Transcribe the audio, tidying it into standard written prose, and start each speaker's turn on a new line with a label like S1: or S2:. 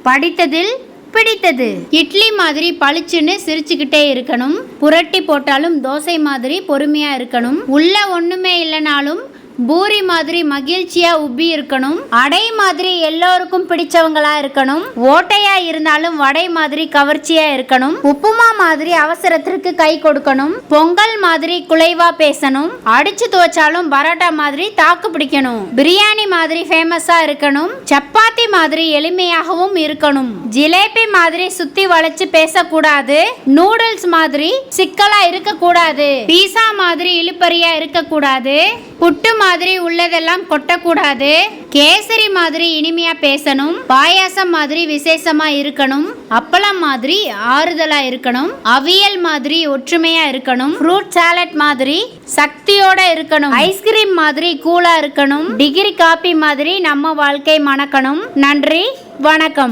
S1: படித்ததில் பிடித்தது. இட்லி மாதிரி பளிச்சுன்னு சிரிச்சுக்கிட்டே இருக்கணும். புரட்டி போட்டாலும் தோசை மாதிரி பொறுமையா இருக்கணும். உள்ள ஒண்ணுமே இல்லைனாலும் பூரி மாதிரி மகிழ்ச்சியா உப்பி இருக்கணும். அடை மாதிரி எல்லோருக்கும் பிடிச்சவங்களா இருக்கணும். ஓட்டையா இருந்தாலும் வடை மாதிரி கவர்ச்சியா இருக்கணும். உப்புமா மாதிரி அவசரத்திற்கு கை கொடுக்கணும். பொங்கல் மாதிரி குலைவா பேசணும். அடிச்சு துவைச்சாலும் பரோட்டா மாதிரி தாக்கு பிடிக்கணும். பிரியாணி மாதிரி ஃபேமஸா இருக்கணும். சப்பாத்தி மாதிரி எளிமையாகவும் இருக்கணும். ஜிலேபி மாதிரி சுத்தி வளைச்சு பேசக்கூடாது. நூடுல்ஸ் மாதிரி சிக்கலா இருக்க கூடாது. பீஸா மாதிரி இழுப்பறியா இருக்க கூடாது. புட்டு மாதிரி உள்ளதெல்லாம் கொட்டக்கூடாது. கேசரி மாதிரி இனிமையா பேசணும். பாயாசம் மாதிரி விசேஷமா இருக்கணும். அப்பளம் மாதிரி ஆறுதலா இருக்கணும். அவியல் மாதிரி ஒற்றுமையா இருக்கணும். ஃப்ரூட் சாலட் மாதிரி சக்தியோட இருக்கணும். ஐஸ்கிரீம் மாதிரி கூலா இருக்கணும். டிகிரி காபி மாதிரி நம்ம வாழ்க்கை மணக்கணும். நன்றி, வணக்கம்.